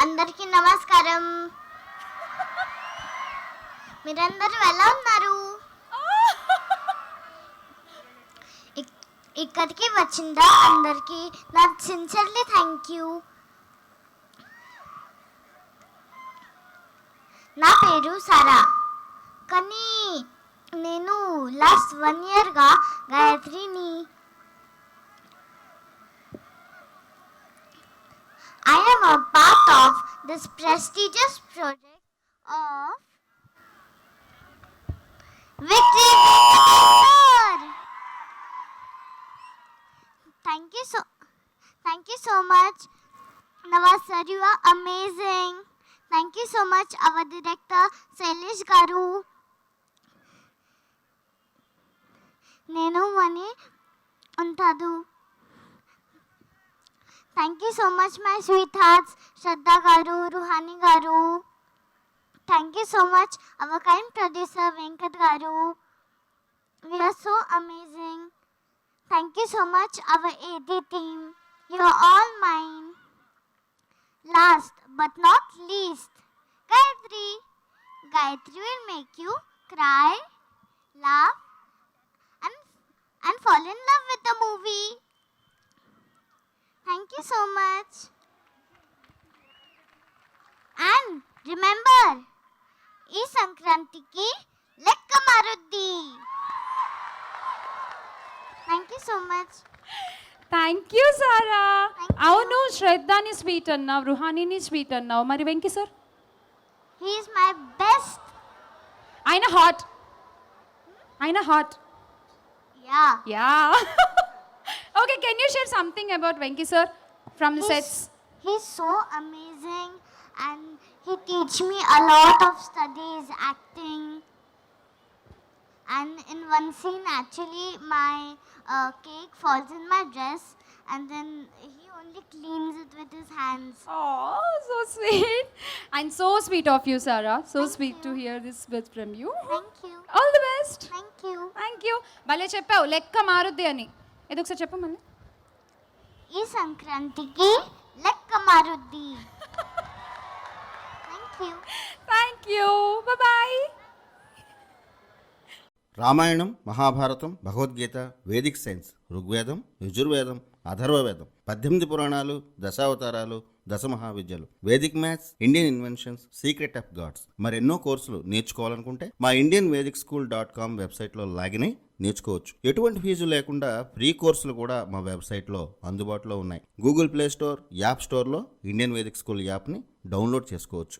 అందరికీ నమస్కారం. మీరందరూ ఎలా ఉన్నారు? ఇక్కడికి వచ్చిందా అందరికీ నా సిన్సియర్లీ థ్యాంక్ యూ. నా పేరు సారా, కానీ నేను లాస్ట్ 1 yearగా గాయత్రిని. I am a part of this prestigious project of Victory Victor. Thank you so much, Nawaz sir. You are amazing. Thank you so much, our director Sailesh garu. Nenu mani untadu. Thank you so much, my sweethearts, Shraddha garu, Ruhani garu. Thank you so much, our kind producer Venkat garu. We are so amazing. Thank you so much, our AD team. You are all mine. Last but not least, Gayatri. Gayatri will make you cry, laugh, and fall in love with the movie. Thank you so much. And remember, ee Sankrantiki lekka maruddi. Thank you so much. Thank you సారా. Thank you. అవును, శ్రద్ధాని sweet అన్నావు, రుహానీని sweet అన్నావు, మరి Venky sir? He is my best. ఆయన hot. Yeah. Yeah. Okay, can you share something about Venky sir from the sets? He's so amazing and he teach me a lot of studies, acting. And in one scene, actually, my cake falls in my dress, and then he only cleans it with his hands. Oh, so sweet. And so sweet of you, Sarah. So Thank sweet you. to hear this bit from you. Thank you. All the best. Thank you. Thank you. భలే చెప్పావు, లెక్క మారుద్ది అని. ఏదో ఒకసారి చెప్పు మళ్ళీ. ఈ సంక్రాంతికి లెక్క మారుద్ది. Thank you. Thank you. Bye. Ramayanam, Mahabharatam, Bhagavadgita, vedic science, Rigvedam, Yajurvedam, Atharvavedam, 18 పురాణాలు, దశావతారాలు, 10 మహావిద్యలు, vedic maths, Indian inventions, secret of gods, మరెన్నో కోర్సులు నేర్చుకోవాలనుకుంటే మా indianvedicSchool.com వెబ్సైట్లో లాగిన్ అయి నేర్చుకోవచ్చు. ఎటువంటి ఫీజు లేకుండా ఫ్రీ కోర్సులు కూడా మా వెబ్సైట్లో అందుబాటులో ఉన్నాయి. గూగుల్ ప్లే స్టోర్, యాప్ స్టోర్లో ఇండియన్ వేదిక్ స్కూల్ యాప్ని డౌన్లోడ్ చేసుకోవచ్చు.